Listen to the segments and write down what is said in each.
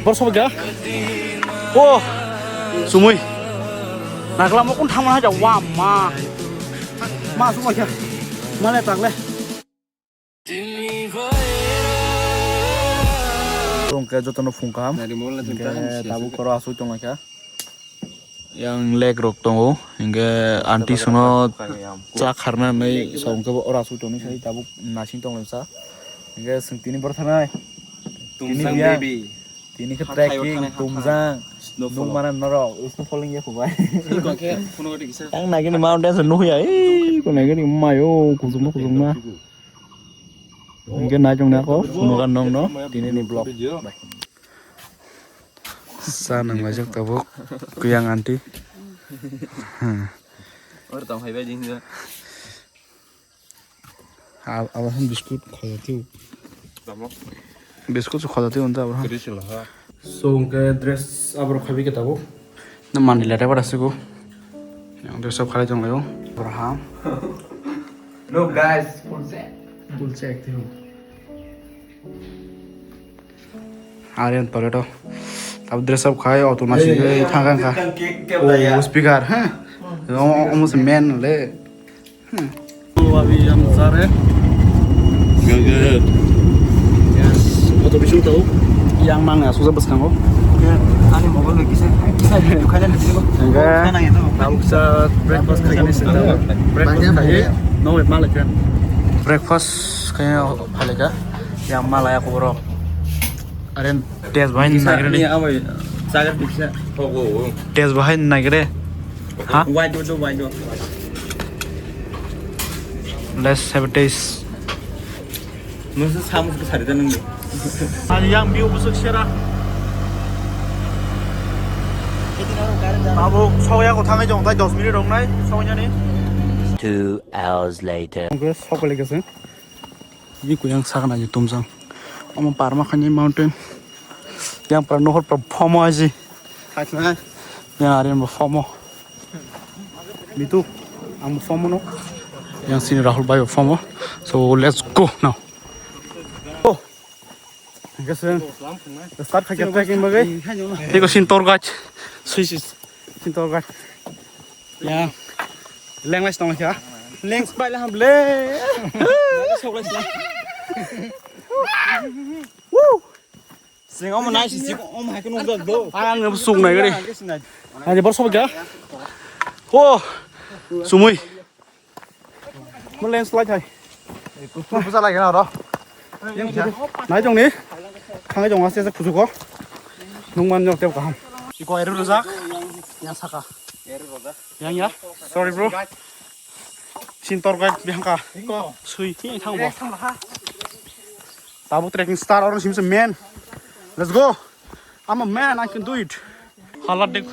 벌써 보자. 오, 수무이. 나 그럼 꼭 타면 하자. 와, 마 수무이. 마네 딱래. Tungke joto no fungkam. Tabu koro asu tungke. Yang leg rok tongo. Hingga anti suno cak karena nih songke ora asu tongi saya tabu nasi tong lemsa. Hingga sentini bertanai. Tumzang baby. Ini ke trekking Tumzang. Nung mana noro. Usno falling ya kubai. Yang naik ni mountain senuh ya. Kau naik ni mayo kusuma. Mungkin najong nako, kunukan nong no, ini nih blok. Sana ngajak tabuk, kuyang anti. Orang tahu hai bajing dia. Awasan biskut khadati. Biskut khadati unta abra. So ke dress abra khabi ke tabuk. Na mandi lete pada siku. Yang dress ab khali jong layo. Abraham. Look guys, full set. Full check tiu. Aryan toledo. Ab dress up khai auto nasi ke thangan kha. Oh speaker ha. Almost man le. Avi हम जा रहे हैं. Good. Yes. Auto bisu tahu. Yang mana susah bes kanggo. Ani mobil lagi sih. Bukan di sini kok. Enggak. Tahu bisa breakfast kayaknya sih. Breakfast kayak no malah kan. Breakfast kayak apa yang malah aku bro. Aren tes bahin nagre Ini apa ya? Sagar bisa. Oh. Tes bahin nagre. Hah? Wide. Let's have a taste. 무슨 사무실 살이 되는 거. 아니 양 미우 무슨 싫어? 나보 서야고 당해 좀. 나 10 minute 동나이 서냐니. 2 hours later. 그 서걸 얘기했어. 이 그냥 사가 나지 돔상. 어머 파르마카니 마운틴. yang pernah nohor perform aja. Hasilnya yang hari ini perform. Itu, am perform no. Yang sini Rahul Bhai perform. So let's go now. Oh, guys, start kerja trekking bagai. Tiko sintor gach, Swiss sintor gach. Ya, leng les tong ya. Leng spy lah hamble. Woo. Sing om nai si om hai kenu gak do. Ang ngam sung nai gari. Aja bar sob ga. Oh. Sumui. Mun len slide hai. Pusa lagi na ro. Nai jong ni. Khang jong ase sa pusu ko. Nungman jong tep ka ham. Iko eru rozak. Yang saka. Yang ya. Sorry bro. Sintor ga bihangka. Sui hi thang bo. Tabu trekking star orang simse man. Let's go. I'm a man. I can do it. Halat dek.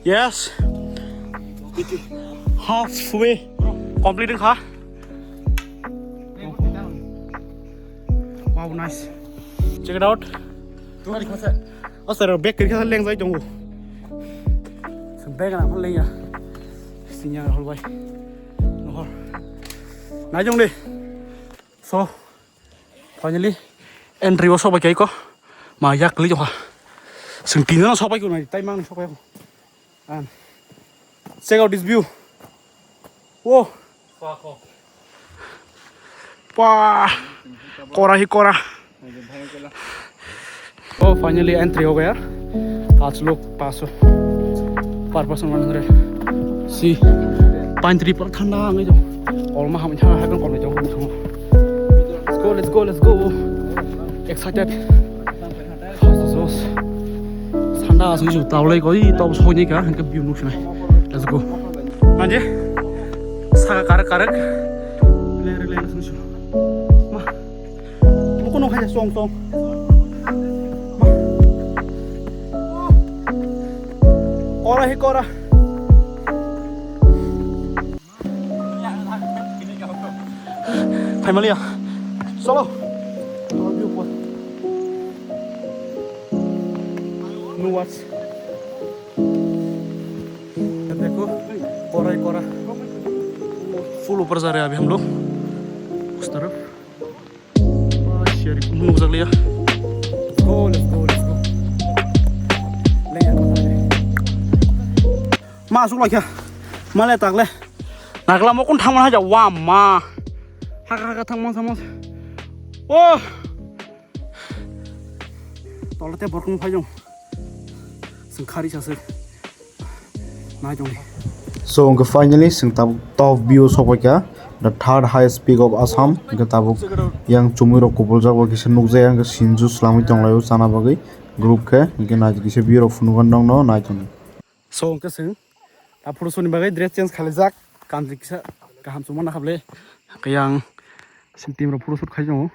Yes. Halfway. Completing ha. Wow, nice. Check it out. Oh, sir, back kerja leng saya jonggo. Sampai kan apa lagi ya? Sinyal hol bay. Nohor. Nah jong deh. So, finally. Entry was sobat kayak kok, mayak kali juga. Sengkina sobat kau nanti, timang sobat kau. And check out this view. Wow. Wah, kora. Oh, finally entry हो गया. आज लोग 500 per person 100. See, pine tree पर ठंडा आंगे जो. और महा हम यहाँ है कौन जो Let's go. Excited. 산다 수주 따올래 거의 또 소니까 그 뷰 놓치네. Let's go. 맞지? 사가 까르까르. 레레레 수주. 마. 먹고 놓고 하자 쏭쏭. 마. 꺼라. 패밀리야. Solo. No watch. देखो कोरा फुल ऊपर जा रहे हैं अभी हम लोग उस तरफ शेयर नूक लिया go, let's go, let's go. Masuk lagi ya. Malah tak leh. Nah kalau mau kun taman aja, wah ma. Hak taman sama. Oh. Toiletnya berkembang panjang. Sengkari sasa. Nah jom. So finally sing top view sokoka. The third highest peak of Assam. Tabuk yang cumiro kubul jago kisa nukjaya yang sinju selami tonglayu sana bagai grup ke. Mungkin aja kisa biro funugan dong no nah jom. So keseng. Apur suni bagai dress change khalijak kanji kisa kaham semua nak boleh yang sintim rapur sut khajo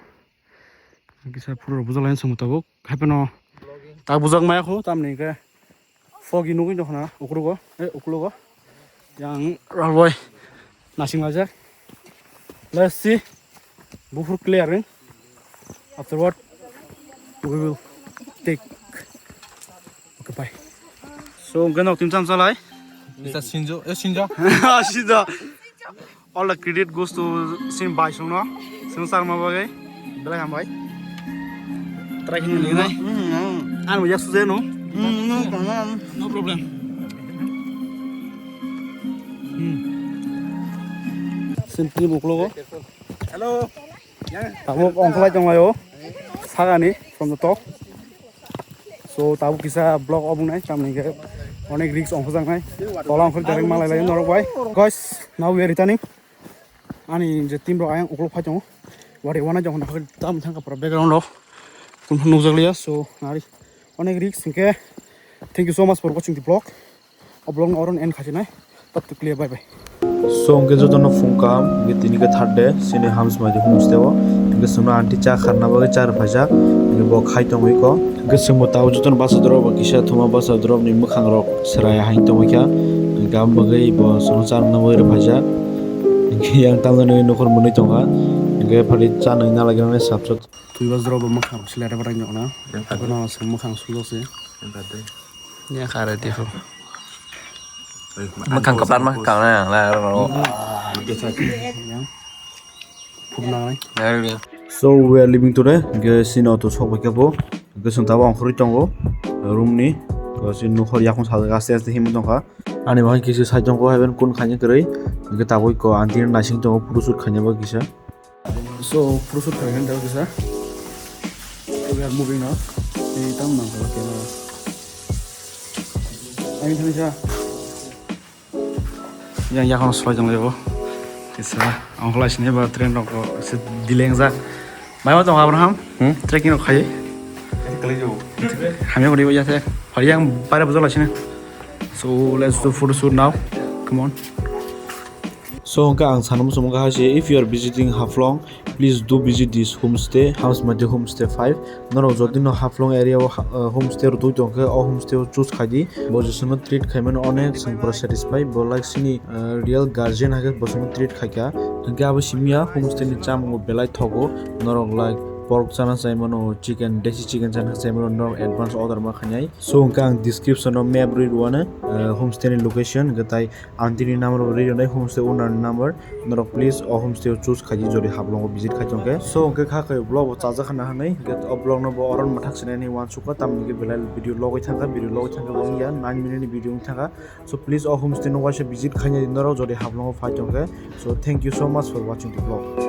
kisa pur buzal lain semua tabuk hapeno tak buzak maya ko tam nih ke fogi nunggu johna ukuru ko yang ralboy nasing majak let's see before clearing afterward we will take okay bye so ganok tim sam salai Mr. Shinjo, Shinjo. Shinjo. All the credit goes to Sim Bai Sung no. Sung Sar ma bagai. Bela ham bai. Try hin ni nai. An mo yak su no. No problem. Sim ti mo klo go. Hello. Tamu ongkla jong ayo. Sagani from the top. So tabu kisa blog obung nai kam ni ke. Onek risk ongkosang nai. Tolong kau direct malai lagi norok boy. Guys, now we are returning. Ani je tim ro ayang uklok phajong. Wari wana jong nak tam thang ka background lo. Kun nuzak liya so nari. Onek risk singke. Thank you so much for watching the vlog. Vlog na oron end khaji nai. Tab to clear bye bye. So ongke jo dono fungkam ge tini ke third day sine hams ma je homestay wo. Ge suna anti cha kharna ba char bhaja. Ge bo khai tong ko. Gesemu tahu juton bahasa drop kisah thoma bahasa drop ni mukhang rok seraya hain tong kya gam bagai bo sonchar na moi bhaja yang tamu ni nokor muni tonga ge phali cha nang na lagi na sapsot tui bas drop mukhang selera barang na kono sem mukhang sulo se ya khare ti ho Makan kapan mah kau na lah. So we are leaving today. Ge sin auto sok bakabo. Ge sung tawa ongkhori tongo room ni. Ge sin nukhor yakon sa aste aste himu tongka. Ani bahan kisi sai tongko haben kun khanya krei. Ge taboi ko antir nasing tongo purusut khanya ba kisa. So purusut khanya daw kisa. We are moving now. Ni tam nang ko kena. Amin thamisa. Yang yakon soi jong lebo. Kisa ongkhla sini ba train rok se dileng za. Mai ma tong Abraham trekking rok khai. Kami udah biasa. Hari yang pada betul lah sini. So let's do photo shoot now. Come on. So ang sanam semoga hasil. If you are visiting Haflong, please do visit this homestay. House Mati Homestay 5. Noro jodi no Haflong area homestay ro doi tongke o homestay choose khadi. Bojusuno treat khaiman onek sing pro satisfy. Bo like sini real guardian hake bosuno treat khaka. Hingga abo simia homestay ni chamungo belai thogo. Noro like pork chana saimono chicken desi chicken chana saimono no advance order ma khanyai so ang description no map read one homestay ni location gatai antini number read nai homestay owner number no please o homestay choose khaji jori hablong visit khajongke so ke kha kai blog chaja khana hanai get blog no bo oron mathak sinani wan suka tamni ke belal video logoi thanga ya 9 minute ni video thanga so please o homestay no washe visit khanya no jori hablong phajongke so thank you so much for watching the vlog.